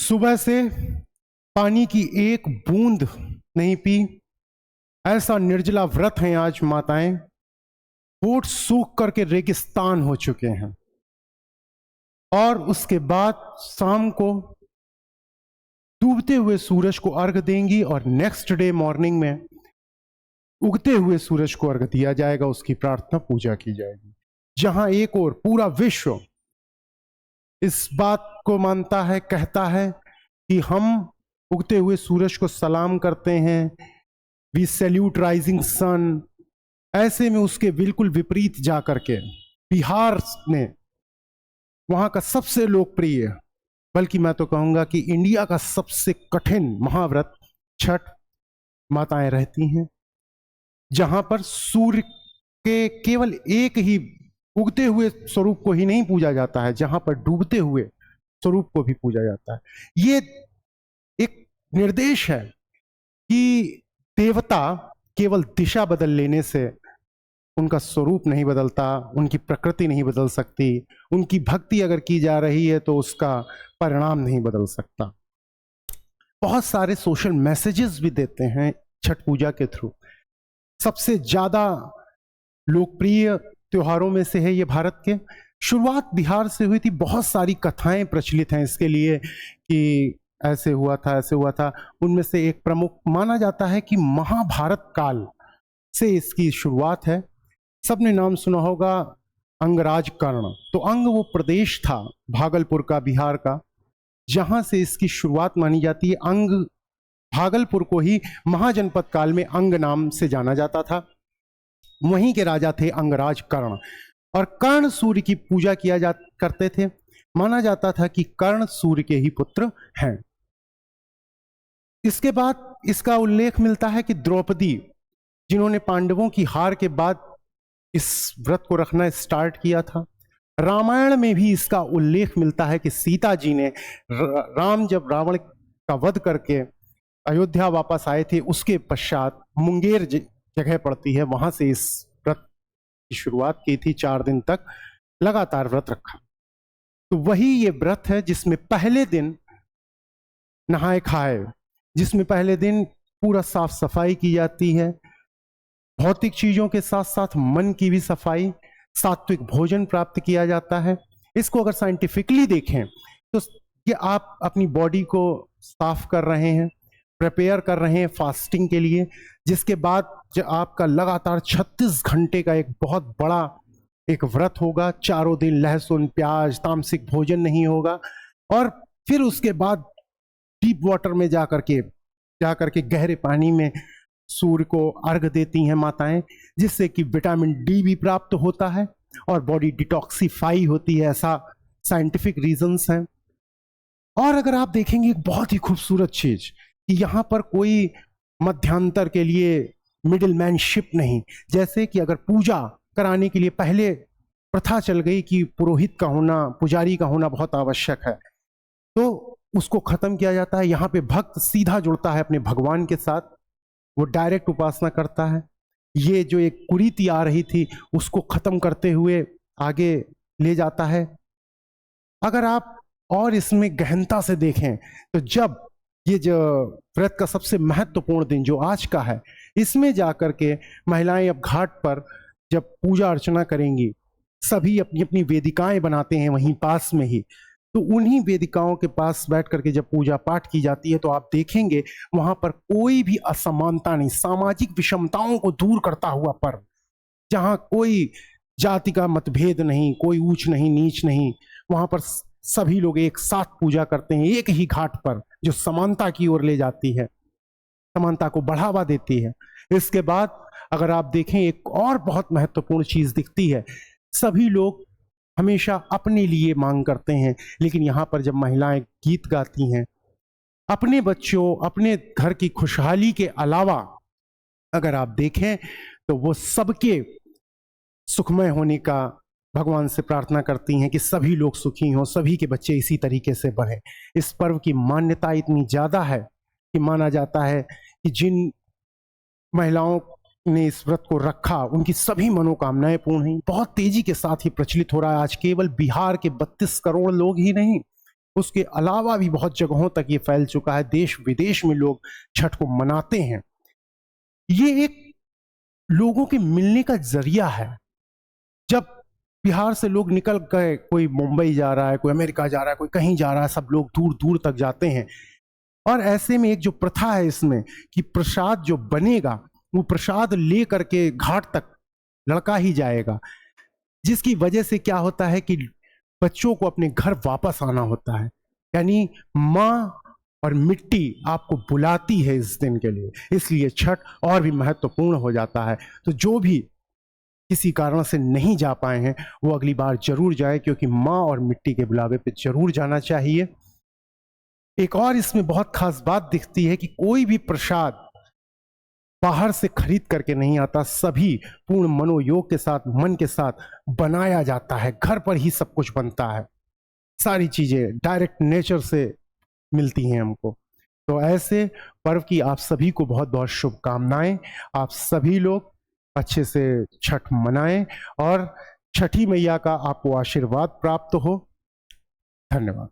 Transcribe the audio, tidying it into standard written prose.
सुबह से पानी की एक बूंद नहीं पी, ऐसा निर्जला व्रत है आज माताएं। होठ सूख करके रेगिस्तान हो चुके हैं और उसके बाद शाम को डूबते हुए सूरज को अर्घ देंगी और नेक्स्ट डे मॉर्निंग में उगते हुए सूरज को अर्घ दिया जाएगा, उसकी प्रार्थना पूजा की जाएगी। जहां एक और पूरा विश्व इस बात को मानता है, कहता है कि हम उगते हुए सूरज को सलाम करते हैं, वी सैल्यूट राइजिंग सन। ऐसे में उसके बिल्कुल विपरीत जाकर के बिहार में वहां का सबसे लोकप्रिय, बल्कि मैं तो कहूंगा कि इंडिया का सबसे कठिन महाव्रत छठ माताएं रहती हैं, जहां पर सूर्य के केवल एक ही उगते हुए स्वरूप को ही नहीं पूजा जाता है, जहां पर डूबते हुए स्वरूप को भी पूजा जाता है। ये एक निर्देश है कि देवता केवल दिशा बदल लेने से उनका स्वरूप नहीं बदलता, उनकी प्रकृति नहीं बदल सकती। उनकी भक्ति अगर की जा रही है तो उसका परिणाम नहीं बदल सकता। बहुत सारे सोशल मैसेजेस भी देते हैं छठ पूजा के थ्रू। सबसे ज्यादा लोकप्रिय त्योहारों में से है ये भारत के। शुरुआत बिहार से हुई थी। बहुत सारी कथाएं प्रचलित हैं इसके लिए कि ऐसे हुआ था, ऐसे हुआ था। उनमें से एक प्रमुख माना जाता है कि महाभारत काल से इसकी शुरुआत है। सबने नाम सुना होगा अंगराज कर्ण। तो अंग वो प्रदेश था भागलपुर का, बिहार का, जहां से इसकी शुरुआत मानी जाती है। अंग भागलपुर को ही महाजनपद काल में अंग नाम से जाना जाता था। वहीं के राजा थे अंगराज कर्ण और कर्ण सूर्य की पूजा किया करते थे। माना जाता था कि कर्ण सूर्य के ही पुत्र हैं। इसके बाद इसका उल्लेख मिलता है कि द्रौपदी, जिन्होंने पांडवों की हार के बाद इस व्रत को रखना स्टार्ट किया था, रामायण में भी इसका उल्लेख मिलता है कि सीता जी ने राम जब रावण का वध करके अयोध्या वापस आए थे, उसके पश्चात मुंगेर जगह पड़ती है, वहां से इस व्रत की शुरुआत की थी। 4 दिन तक लगातार व्रत रखा। तो वही ये व्रत है जिसमें पहले दिन नहाए खाए, जिसमें पहले दिन पूरा साफ सफाई की जाती है, भौतिक चीजों के साथ साथ मन की भी सफाई, सात्विक भोजन प्राप्त किया जाता है। इसको अगर साइंटिफिकली देखें तो ये आप अपनी बॉडी को साफ कर रहे हैं, प्रिपेयर कर रहे हैं फास्टिंग के लिए, जिसके बाद जो आपका लगातार 36 घंटे का एक बहुत बड़ा एक व्रत होगा। 4 दिन लहसुन प्याज तामसिक भोजन नहीं होगा और फिर उसके बाद डीप वाटर में जाकर के गहरे पानी में सूर्य को अर्घ देती हैं माताएं, जिससे कि विटामिन डी भी प्राप्त होता है और बॉडी डिटॉक्सिफाई होती है। ऐसा साइंटिफिक रीजंस हैं। और अगर आप देखेंगे एक बहुत ही खूबसूरत चीज कि यहां पर कोई मध्यांतर के लिए मिडिल मैनशिप नहीं। जैसे कि अगर पूजा कराने के लिए पहले प्रथा चल गई कि पुरोहित का होना, पुजारी का होना बहुत आवश्यक है, तो उसको खत्म किया जाता है। यहाँ पे भक्त सीधा जुड़ता है अपने भगवान के साथ, वो डायरेक्ट उपासना करता है। ये जो एक कुरीति आ रही थी उसको खत्म करते हुए आगे ले जाता है। अगर आप और इसमें गहनता से देखें तो जब ये जो व्रत का सबसे महत्वपूर्ण दिन जो आज का है, इसमें जाकर के महिलाएं अब घाट पर जब पूजा अर्चना करेंगी, सभी अपनी अपनी वेदिकाएं बनाते हैं वहीं पास में ही। तो उन्हीं वेदिकाओं के पास बैठ करके जब पूजा पाठ की जाती है तो आप देखेंगे वहां पर कोई भी असमानता नहीं, सामाजिक विषमताओं को दूर करता हुआ पर्व, जहां कोई जाति का मतभेद नहीं, कोई ऊंच नहीं नीच नहीं, वहां पर सभी लोग एक साथ पूजा करते हैं एक ही घाट पर, जो समानता की ओर ले जाती है, समानता को बढ़ावा देती है। इसके बाद अगर आप देखें एक और बहुत महत्वपूर्ण चीज दिखती है, सभी लोग हमेशा अपने लिए मांग करते हैं, लेकिन यहां पर जब महिलाएं गीत गाती हैं अपने बच्चों, अपने घर की खुशहाली के अलावा अगर आप देखें तो वो सबके सुखमय होने का भगवान से प्रार्थना करती हैं कि सभी लोग सुखी हों, सभी के बच्चे इसी तरीके से बढ़ें। इस पर्व की मान्यता इतनी ज्यादा है कि माना जाता है कि जिन महिलाओं ने इस व्रत को रखा उनकी सभी मनोकामनाएं पूर्ण हुई। बहुत तेजी के साथ ही प्रचलित हो रहा है आज। केवल बिहार के 32 करोड़ लोग ही नहीं, उसके अलावा भी बहुत जगहों तक ये फैल चुका है, देश विदेश में लोग छठ को मनाते हैं। ये एक लोगों के मिलने का जरिया है। जब बिहार से लोग निकल गए, कोई मुंबई जा रहा है, कोई अमेरिका जा रहा है, कोई कहीं जा रहा है, सब लोग दूर दूर तक जाते हैं। और ऐसे में एक जो प्रथा है इसमें कि प्रसाद जो बनेगा वो प्रसाद ले करके घाट तक लड़का ही जाएगा, जिसकी वजह से क्या होता है कि बच्चों को अपने घर वापस आना होता है। यानी माँ और मिट्टी आपको बुलाती है इस दिन के लिए, इसलिए छठ और भी महत्वपूर्ण हो जाता है। तो जो भी किसी कारण से नहीं जा पाए हैं वो अगली बार जरूर जाए, क्योंकि माँ और मिट्टी के बुलावे पे जरूर जाना चाहिए। एक और इसमें बहुत खास बात दिखती है कि कोई भी प्रसाद बाहर से खरीद करके नहीं आता, सभी पूर्ण मनोयोग के साथ, मन के साथ बनाया जाता है। घर पर ही सब कुछ बनता है, सारी चीजें डायरेक्ट नेचर से मिलती हैं हमको। तो ऐसे पर्व की आप सभी को बहुत बहुत शुभकामनाएं। आप सभी लोग अच्छे से छठ मनाएं और छठी मैया का आपको आशीर्वाद प्राप्त हो। धन्यवाद।